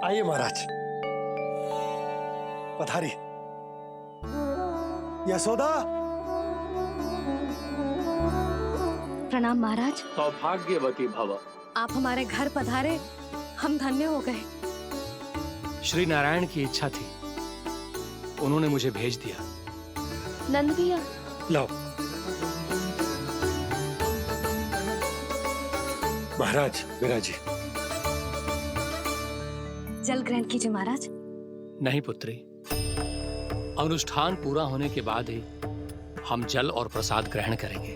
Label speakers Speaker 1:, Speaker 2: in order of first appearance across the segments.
Speaker 1: आइए महाराज, पधारी। यशोदा।
Speaker 2: प्रणाम महाराज।
Speaker 3: सौभाग्यवती भव।
Speaker 2: आप हमारे घर पधारे, हम धन्य हो गए।
Speaker 4: श्री नारायण की इच्छा थी, उन्होंने मुझे भेज दिया।
Speaker 2: नंद भैया,
Speaker 1: लाओ। महाराज विराजी।
Speaker 2: जल ग्रहण कीजिए महाराज।
Speaker 4: नहीं पुत्री, अनुष्ठान पूरा होने के बाद ही हम जल और प्रसाद ग्रहण करेंगे,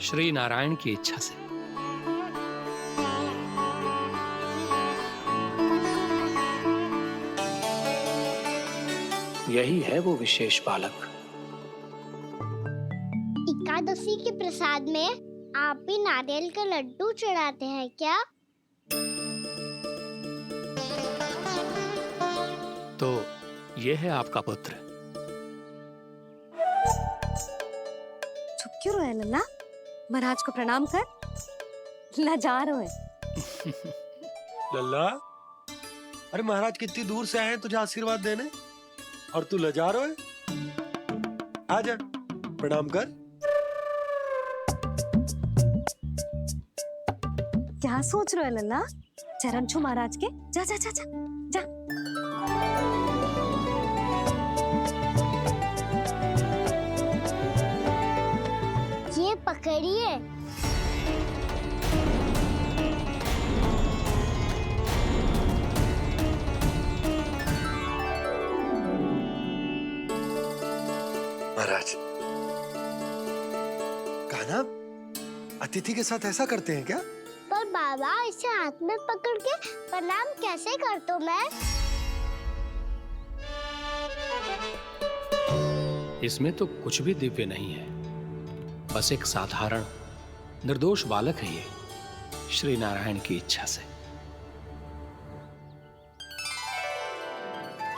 Speaker 4: श्री नारायण की इच्छा से। यही है वो विशेष बालक।
Speaker 5: एकादशी के प्रसाद में आप भी नारियल का लड्डू चढ़ाते हैं क्या?
Speaker 4: तो ये है आपका पुत्र।
Speaker 2: चुप क्यों रहे लल्ला? महाराज को प्रणाम कर। लजा रहे।
Speaker 1: लल्ला, अरे महाराज कितनी दूर से आए हैं तुझे आशीर्वाद देने, और तू लजा रहा है? आजा, प्रणाम कर।
Speaker 2: क्या सोच रहे हो लल्ला? चरण छू महाराज के। जा जा जा जा जा।
Speaker 5: ये पकड़िए।
Speaker 1: महाराज, कान्हा अतिथि के साथ ऐसा करते हैं क्या?
Speaker 5: पर बाबा, इसे हाथ में पकड़ के प्रणाम कैसे करता हूँ मैं?
Speaker 4: इसमें तो कुछ भी दिव्य नहीं है, बस एक साधारण निर्दोष बालक है ये, श्री नारायण की इच्छा से।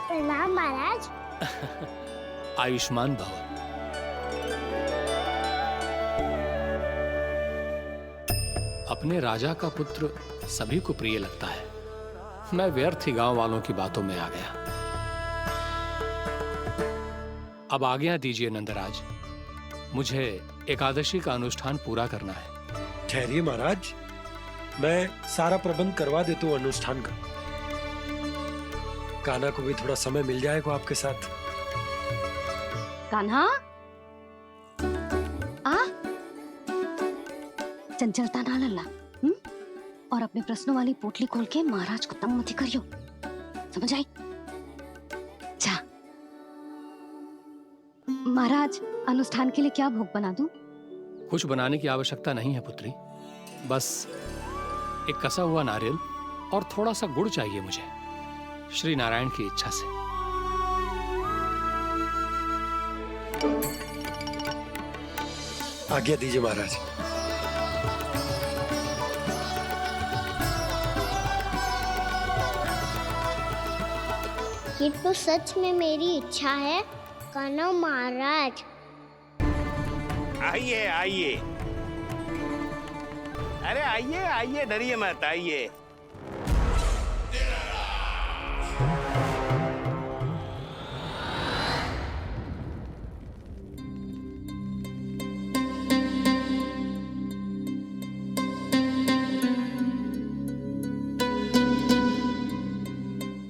Speaker 5: प्रणाम महाराज।
Speaker 4: आयुष्मान भव। अपने राजा का पुत्र सभी को प्रिय लगता है। मैं व्यर्थ ही गांव वालों की बातों में आ गया। अब आज्ञा दीजिए नंदराज, मुझे एकादशी का अनुष्ठान पूरा करना है।
Speaker 1: ठहरिए महाराज, मैं सारा प्रबंध करवा देता हूँ अनुष्ठान का। कान्हा को भी थोड़ा समय मिल जाएगा आपके साथ।
Speaker 2: कान्हा, आ चंचलता ना लल्ला। और अपने प्रश्नों वाली पोटली खोल के महाराज को तंग मत करियो, समझ आई? जा। महाराज, अनुष्ठान के लिए क्या भोग बना दूं?
Speaker 4: कुछ बनाने की आवश्यकता नहीं है पुत्री, बस एक कसा हुआ नारियल और थोड़ा सा गुड़ चाहिए मुझे, श्री नारायण की इच्छा से।
Speaker 1: आज्ञा दीजिए महाराज।
Speaker 5: ये तो सच में मेरी इच्छा है। कान्हा महाराज।
Speaker 6: आइए आइए, अरे आइए आइए, डरिए मत, आइए।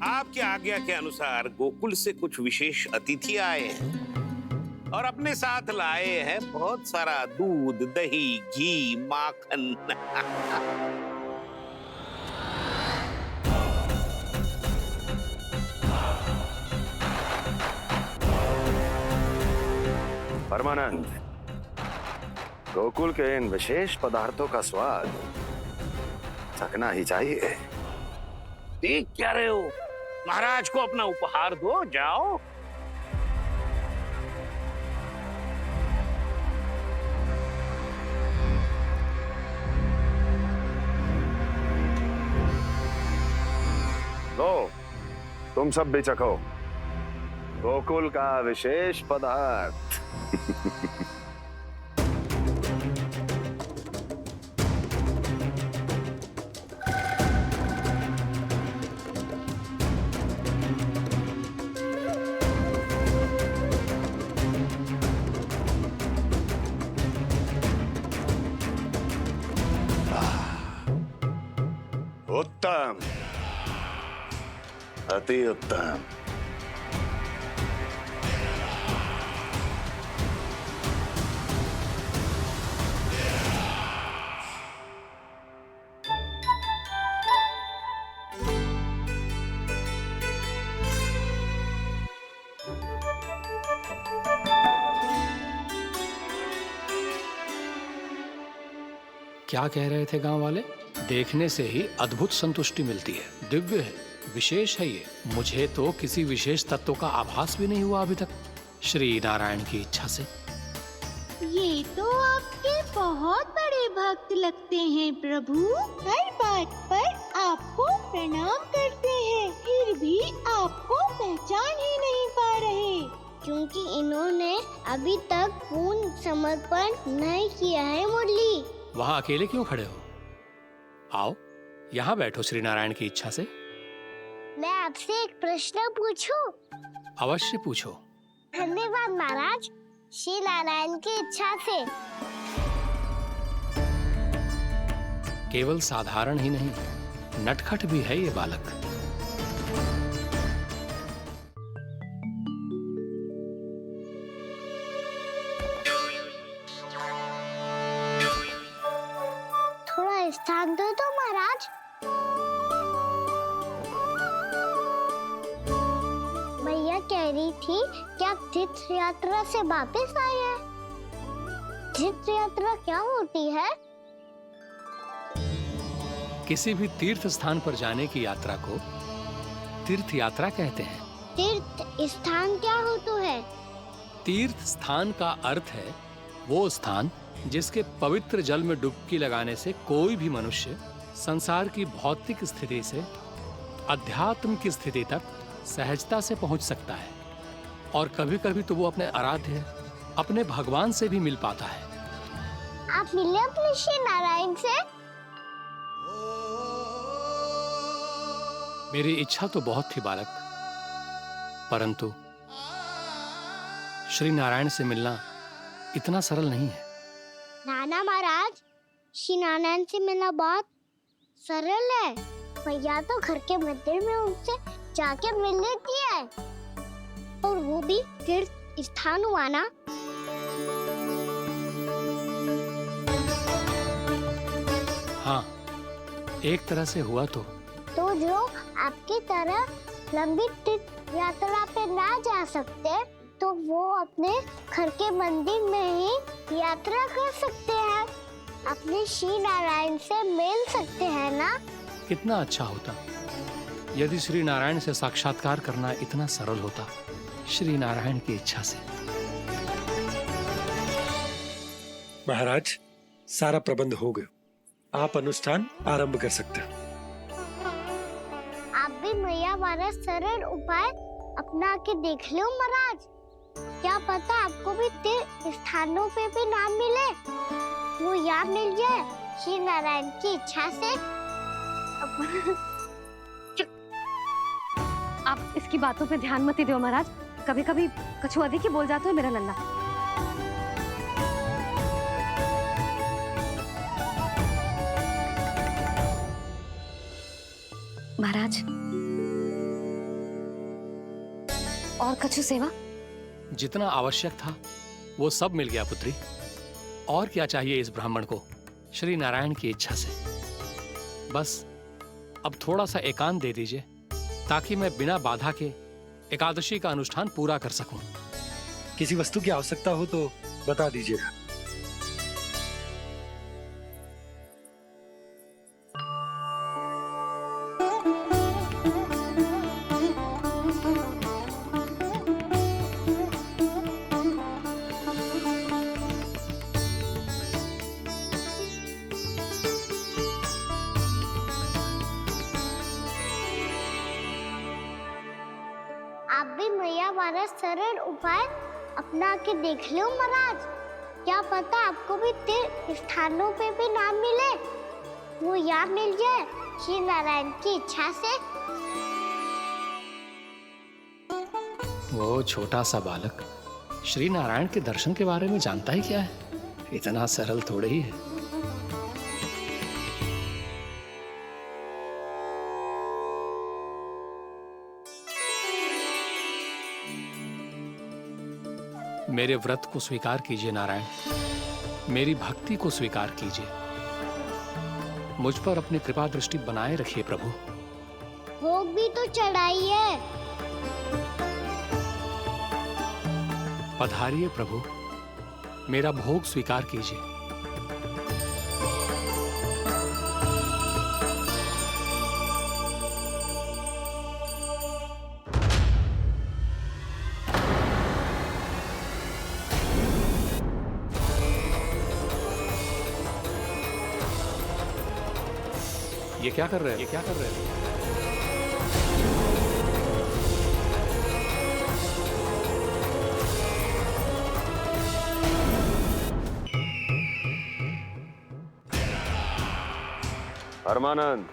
Speaker 6: आपकी आज्ञा के अनुसार गोकुल से कुछ विशेष अतिथि आए हैं और अपने साथ लाए हैं बहुत सारा दूध, दही, घी, माखन।
Speaker 7: परमानंद, गोकुल के इन विशेष पदार्थों का स्वाद चखना ही चाहिए।
Speaker 6: देख क्या रहे हो? महाराज को अपना उपहार दो, जाओ।
Speaker 7: लो, तुम सब भी चखो गोकुल का विशेष पदार्थ। उत्तम, अति उत्तम।
Speaker 4: क्या कह रहे थे गांव वाले? देखने से ही अद्भुत संतुष्टि मिलती है, दिव्य है, विशेष है ये। मुझे तो किसी विशेष तत्व का आभास भी नहीं हुआ अभी तक, श्री नारायण की इच्छा से।
Speaker 3: ये तो आपके बहुत बड़े भक्त लगते हैं प्रभु। हर बात पर आपको प्रणाम करते हैं, फिर भी आपको पहचान ही नहीं पा रहे।
Speaker 5: क्योंकि इन्होंने अभी तक पूर्ण समर्पण नहीं किया है मुरली।
Speaker 4: वहां अकेले क्यों खड़े हो? आओ यहाँ बैठो श्री नारायण की इच्छा से।
Speaker 5: मैं आपसे एक प्रश्न पूछूं?
Speaker 4: अवश्य पूछो।
Speaker 5: धन्यवाद महाराज, श्री नारायण की इच्छा से।
Speaker 4: केवल साधारण ही नहीं, नटखट भी है ये बालक।
Speaker 5: थोड़ा स्थान दो तो महाराज। भैया कह रही थी कि आप तीर्थ यात्रा से वापस आए हैं। तीर्थ यात्रा क्या होती है?
Speaker 4: किसी भी तीर्थ स्थान पर जाने की यात्रा को तीर्थ यात्रा कहते हैं।
Speaker 5: तीर्थ स्थान क्या होता है?
Speaker 4: तीर्थ स्थान का अर्थ है वो स्थान जिसके पवित्र जल में डुबकी लगाने से कोई भी मनुष्य संसार की भौतिक स्थिति से अध्यात्म की स्थिति तक सहजता से पहुंच सकता है, और कभी कभी तो वो अपने आराध्य, अपने भगवान से भी मिल पाता है।
Speaker 5: आप मिले अपने श्री नारायण से?
Speaker 4: मेरी इच्छा तो बहुत थी बालक, परंतु श्री नारायण से मिलना इतना सरल नहीं है।
Speaker 5: नाना महाराज, श्री नारायण से मिलना बहुत सरल है। भैया तो घर के मंदिर में उनसे जाके मिल लेती है, और वो भी तीर्थ स्थान हुआ ना।
Speaker 4: हाँ, एक तरह से हुआ तो
Speaker 5: जो आपकी तरह लंबी तीर्थ यात्रा पे ना जा सकते, तो वो अपने घर के मंदिर में ही यात्रा कर सकते हैं, अपने श्री नारायण से मिल सकते हैं ना।
Speaker 4: कितना अच्छा होता यदि श्री नारायण से साक्षात्कार करना इतना सरल होता, श्री नारायण की इच्छा से।
Speaker 1: महाराज, सारा प्रबंध हो गया, आप अनुष्ठान आरंभ कर सकते हैं।
Speaker 5: आप भी मैया वाला सरल उपाय अपना के देख लो महाराज। क्या पता आपको भी तीर्थ स्थानों पे भी नाम मिले, वो याद मिल जाए श्री नारायण की इच्छा से।
Speaker 2: आप इसकी बातों पे ध्यान मत दो महाराज, कभी कभी कछु अधिक ही बोल जाते हो मेरा नन्ना। महाराज, और कछु सेवा?
Speaker 4: जितना आवश्यक था वो सब मिल गया पुत्री। और क्या चाहिए इस ब्राह्मण को श्री नारायण की इच्छा से? बस अब थोड़ा सा एकांत दे दीजिए, ताकि मैं बिना बाधा के एकादशी का अनुष्ठान पूरा कर सकूं।
Speaker 1: किसी वस्तु की आवश्यकता हो तो बता दीजिएगा।
Speaker 5: आप भी मैया वाला सरल उपाय अपना के देख लो महाराज। क्या पता आपको भी तीर्थ स्थानों पे भी नाम मिले, वो याद मिल जाए श्री नारायण की इच्छा से।
Speaker 4: वो छोटा सा बालक श्री नारायण के दर्शन के बारे में जानता ही क्या है? इतना सरल थोड़े ही है। मेरे व्रत को स्वीकार कीजिए नारायण, मेरी भक्ति को स्वीकार कीजिए। मुझ पर अपनी कृपा दृष्टि बनाए रखिए प्रभु।
Speaker 5: भोग भी तो चढ़ाइए।
Speaker 4: पधारिए प्रभु, मेरा भोग स्वीकार कीजिए। ये क्या कर रहे हैं? ये क्या कर रहे हैं?
Speaker 7: परमानंद,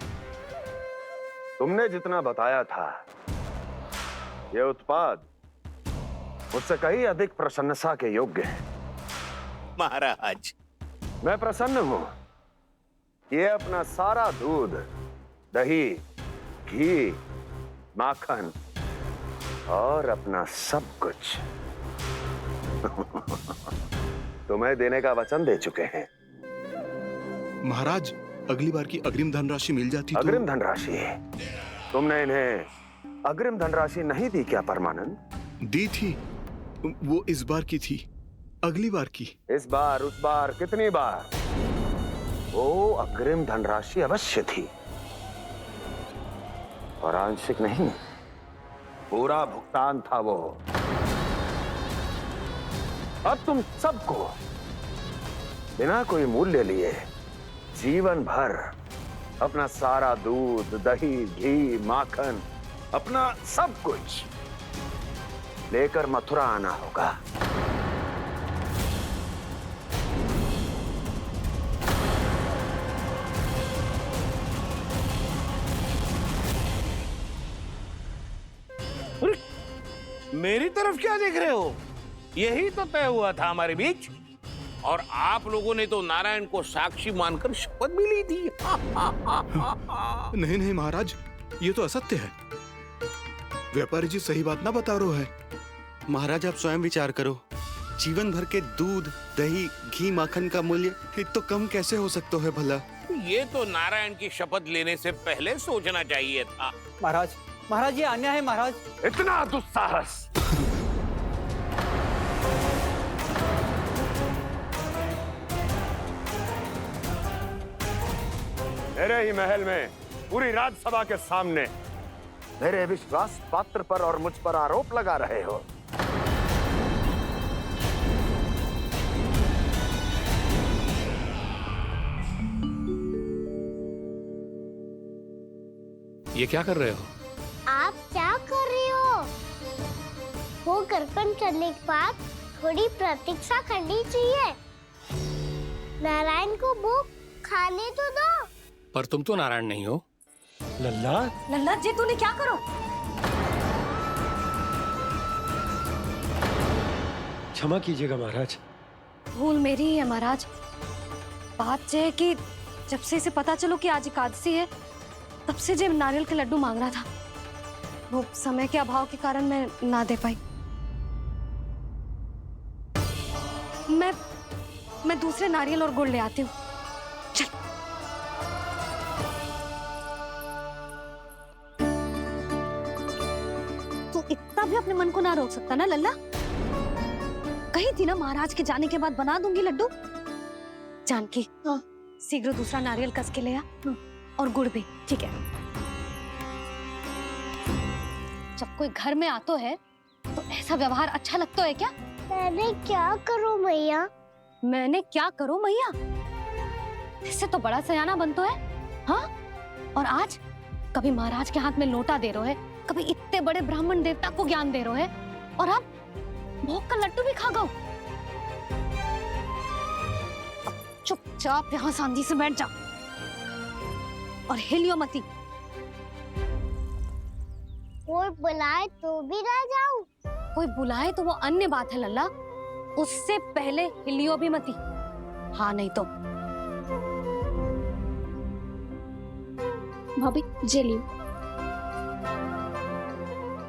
Speaker 7: तुमने जितना बताया था, ये उत्पाद मुझसे कहीं अधिक प्रशंसा के योग्य है।
Speaker 6: महाराज,
Speaker 7: मैं प्रसन्न हूं। ये अपना सारा दूध, दही, घी, माखन और अपना सब कुछ तुम्हें देने का वचन दे चुके हैं।
Speaker 8: महाराज, अगली बार की अग्रिम धनराशि मिल जाती तो।
Speaker 7: अग्रिम धनराशि? तुमने इन्हें अग्रिम धनराशि नहीं दी क्या परमानंद?
Speaker 8: दी थी, वो इस बार की थी, अगली बार की।
Speaker 7: इस बार, उस बार, कितनी बार? वो अग्रिम धनराशि अवश्य थी और आंशिक नहीं, पूरा भुगतान था वो। अब तुम सबको बिना कोई मूल्य लिए जीवन भर अपना सारा दूध, दही, घी, माखन, अपना सब कुछ लेकर मथुरा आना होगा।
Speaker 6: मेरी तरफ क्या देख रहे हो? यही तो तय हुआ था हमारे बीच, और आप लोगों ने तो नारायण को साक्षी मानकर शपथ भी ली थी।
Speaker 8: नहीं नहीं महाराज, ये तो असत्य है। व्यापारी जी सही बात ना बता रहे हैं।
Speaker 9: महाराज, आप स्वयं विचार करो। जीवन भर के दूध, दही, घी, माखन का मूल्य इतना कम कैसे हो सकता है भला?
Speaker 6: ये तो नारायण की शपथ लेने से पहले सोचना चाहिए था।
Speaker 10: महाराज, महाराज, ये अन्याय है महाराज।
Speaker 7: इतना दुस्साहस! मेरे ही महल में पूरी राज्यसभा के सामने मेरे विश्वास पात्र पर और मुझ पर आरोप लगा रहे हो।
Speaker 4: ये क्या कर रहे हो?
Speaker 5: आप क्या कर रहे हो? वो कर्पण करने के बाद थोड़ी प्रतीक्षा करनी चाहिए। नारायण को भोग खाने तो दो।
Speaker 4: पर तुम तो नारायण नहीं हो।
Speaker 1: लल्ला,
Speaker 2: लल्ला जी, तूने क्या करो?
Speaker 1: क्षमा कीजिएगा महाराज।
Speaker 2: भूल मेरी ही है महाराज। बात ये है कि जब से इसे पता चलो कि आज एकादशी है, तब से जो नारियल के लड्डू मांग रहा था, वो समय के अभाव के कारण मैं ना दे पाई। मैं दूसरे नारियल और गुड़ ले आती हूँ। चल। तू इतना भी अपने मन को ना रोक सकता ना लल्ला? कही थी ना महाराज के जाने के बाद बना दूंगी लड्डू। जानकी, शीघ्र दूसरा नारियल कस के ले आ, और गुड़ भी। ठीक है। जब कोई घर में आता है तो ऐसा व्यवहार अच्छा लगता है क्या?
Speaker 5: मैंने क्या करूं मैया?
Speaker 2: मैंने क्या करूं मैया? इससे तो बड़ा सयाना बनतो है। हाँ? और आज कभी महाराज के हाथ में लोटा दे रहे है, कभी इतने बड़े ब्राह्मण देवता को ज्ञान दे रहे है, और अब भोग का लड्डू भी खा गओ। चुपचाप यहाँ शांति से बैठ जाओ और हिलियो मती।
Speaker 5: कोई बुलाए तो भी ना जाऊं?
Speaker 2: कोई बुलाए तो वो अन्य बात है लल्ला, उससे पहले हिलियो भी मती। हाँ नहीं तो। भाभी जे लियो।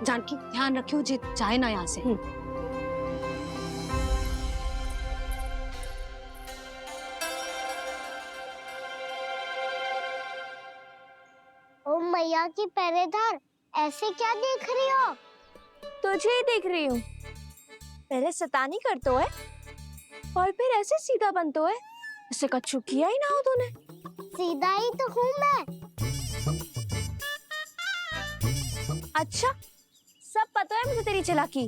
Speaker 2: जानकी ध्यान रखियो जे जाए ना यहाँ से।
Speaker 5: की पहरेदार, ऐसे क्या देख रही हो?
Speaker 11: तुझे ही देख रही हूँ। पहले शैतानी करतो है और फिर ऐसे सीधा बनतो है, इससे कछु किया ही ना हो तूने।
Speaker 5: सीधा ही तो हूँ मैं।
Speaker 11: अच्छा, सब पता है मुझे तेरी चालाकी।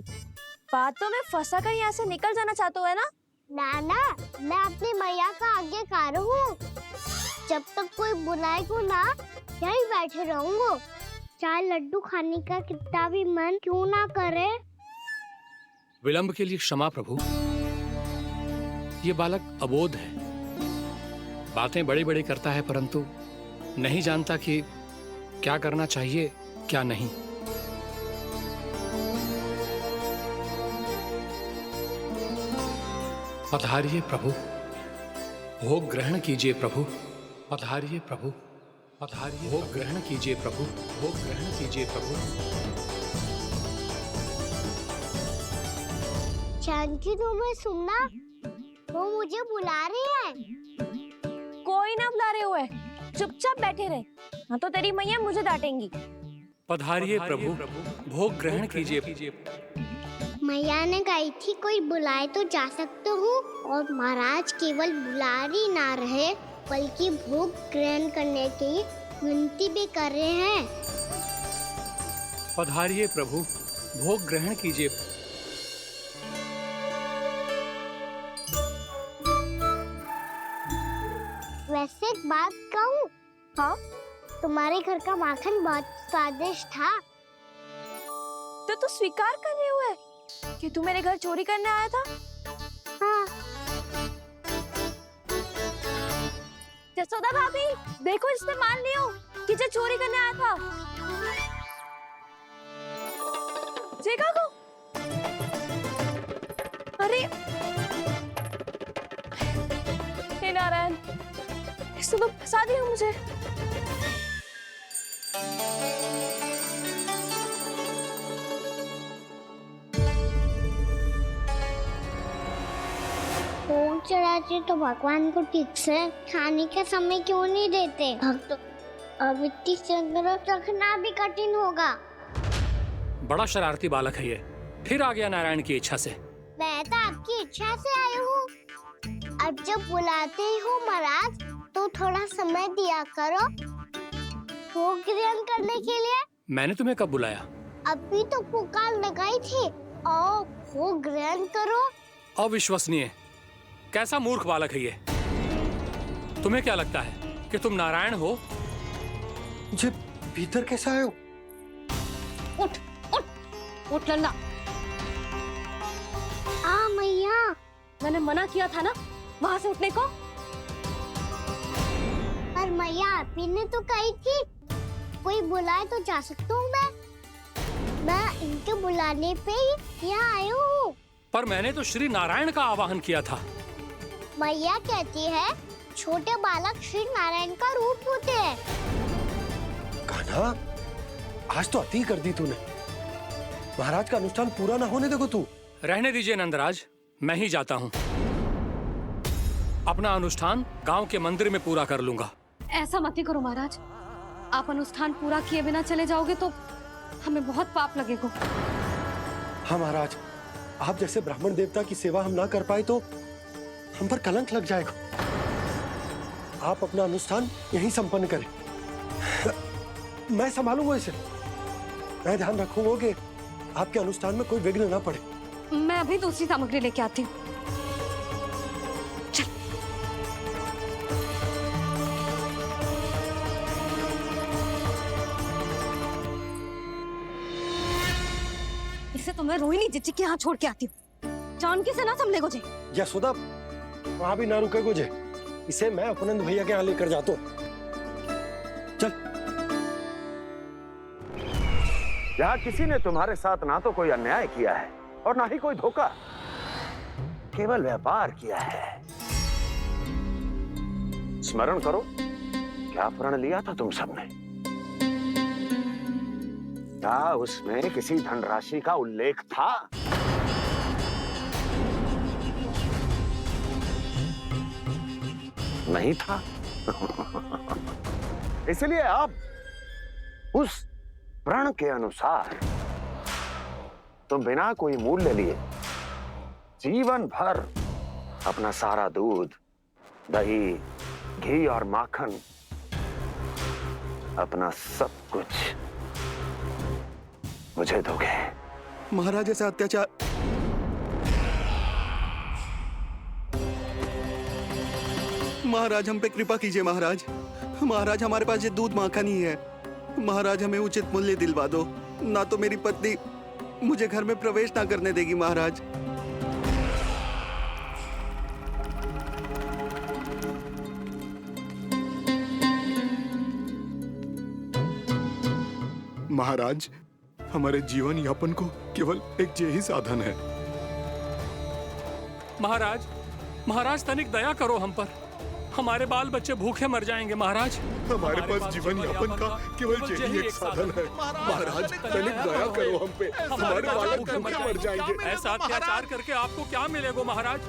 Speaker 11: बातों में फंसा कर यहाँ से निकल जाना चाहता है ना?
Speaker 5: नाना, मैं अपनी मैया का आज्ञाकार हूँ। जब तक कोई बुलाएगा ना, यहीं बैठे रहूंगा। चाहे लड्डू खाने का कितना भी मन क्यों ना करे।
Speaker 4: विलंब के लिए क्षमा प्रभु। ये बालक अबोध है, बातें बड़ी बड़ी करता है परंतु नहीं जानता कि क्या करना चाहिए क्या नहीं। पधारिए प्रभु, भोग ग्रहण कीजिए प्रभु। पधारिए प्रभु, पधारिए। भोग ग्रहण कीजिए प्रभु, भोग ग्रहण कीजिए प्रभु।
Speaker 5: जानकी, तुम्हें सुनना, वो मुझे बुला रहे हैं।
Speaker 11: कोई ना बुला रहे हुए, चुपचाप बैठे रहे, हाँ तो तेरी मैया मुझे डांटेंगी।
Speaker 4: पधारिए प्रभु, भोग ग्रहण कीजिए।
Speaker 5: मैया ने कही थी कोई बुलाए तो जा सकते हूँ, और महाराज केवल बुला ही ना रहे बल्कि भोग ग्रहण करने की विनती भी कर रहे हैं।
Speaker 4: पधारिए प्रभु, भोग ग्रहण कीजिए।
Speaker 5: वैसे एक बात कहूँ?
Speaker 11: हाँ?
Speaker 5: तुम्हारे घर का माखन बहुत स्वादिष्ट था।
Speaker 11: तो तू स्वीकार कर रहे हुए कि तू मेरे घर चोरी करने आया था?
Speaker 5: हाँ।
Speaker 11: जसोदा भाभी, देखो इसने मान लियो कि जो चोरी करने आया था। देखा को? अरे हे नारायण, इसने तो फंसा दिया मुझे।
Speaker 5: भोग चढ़ाते तो भगवान को ठीक से खाने का समय क्यों नहीं देते? भक्त अब इतनी संग्रह रखना भी कठिन होगा।
Speaker 4: बड़ा शरारती बालक है ये, फिर आ गया नारायण की इच्छा से।
Speaker 5: मैं तो आपकी इच्छा से आई हूँ। अब जब बुलाते ही हो महाराज, तो थोड़ा समय दिया करो भोग ग्रहण करने के लिए।
Speaker 4: मैंने तुम्हें कब बुलाया?
Speaker 5: अभी तो पुकार लगाई थी, आओ भोग ग्रहण करो।
Speaker 4: अविश्वसनीय, कैसा मूर्ख बालक है ये। तुम्हें क्या लगता है कि तुम नारायण हो?
Speaker 1: मुझे भीतर कैसा आए हो?
Speaker 2: उठ उठ उठ लल्ला।
Speaker 5: मैया,
Speaker 2: मैंने मना किया था ना वहां से उठने को।
Speaker 5: पर मैया, आपी ने तो कही थी कोई बुलाए तो जा सकता हूँ मैं इनके बुलाने पे ही यहाँ आई हूँ।
Speaker 4: पर मैंने तो श्री नारायण का आवाहन किया था।
Speaker 5: मैया कहती है छोटे बालक श्री नारायण का रूप होते हैं।
Speaker 1: कान्हा, आज तो अति कर दी तूने। महाराज का अनुष्ठान पूरा ना होने देखो तू।
Speaker 4: रहने दीजिए नंदराज, मैं ही जाता हूँ। अपना अनुष्ठान गांव के मंदिर में पूरा कर लूंगा।
Speaker 2: ऐसा मत ही करो महाराज, आप अनुष्ठान पूरा किए बिना चले जाओगे तो हमें बहुत पाप लगेगा।
Speaker 1: हाँ महाराज, आप जैसे ब्राह्मण देवता की सेवा हम ना कर पाए तो हम पर कलंक लग जाएगा। आप अपना अनुष्ठान यहीं संपन्न करें, मैं संभालूंगा इसे। मैं ध्यान रखूंगा कि आपके अनुष्ठान में कोई विघ्न ना पड़े।
Speaker 2: मैं अभी दूसरी सामग्री लेके आती हूँ। इसे तो मैं रोहिणी जीजी के यहाँ छोड़ के आती हूँ। जानकी से ना संभले गुजे।
Speaker 1: यशोदा, वहां भी ना रुके गुजे। इसे मैं अपनंद भैया के यहाँ लेकर जाता हूँ। चल।
Speaker 7: यहाँ किसी ने तुम्हारे साथ ना तो कोई अन्याय किया है और ना ही कोई धोखा, केवल व्यापार किया है। स्मरण करो, क्या प्रण लिया था तुम सबने? क्या उसमें किसी धनराशि का उल्लेख था? नहीं था। इसलिए अब उस प्रण के अनुसार तुम बिना कोई मूल्य लिए जीवन भर अपना सारा दूध, दही, घी और माखन, अपना सब कुछ मुझे दोगे।
Speaker 9: महाराज ऐसा अत्याचार। महाराज हम पे कृपा कीजिए महाराज। महाराज हमारे पास ये दूध माखन ही है। महाराज हमें उचित मूल्य दिलवा दो, ना तो मेरी पत्नी मुझे घर में प्रवेश ना करने देगी महाराज।
Speaker 8: महाराज हमारे जीवन यापन को केवल एक यही साधन है।
Speaker 4: महाराज, महाराज तनिक दया करो हम पर। हमारे बाल बच्चे भूखे मर जाएंगे महाराज।
Speaker 8: हमारे पास जीवन यापन का केवल यही एक साधन है। महाराज तनिक दया करो हम पे, हमारे बालक भूखे मर जाएंगे।
Speaker 4: ऐसा अत्याचार करके आपको क्या मिलेगा महाराज?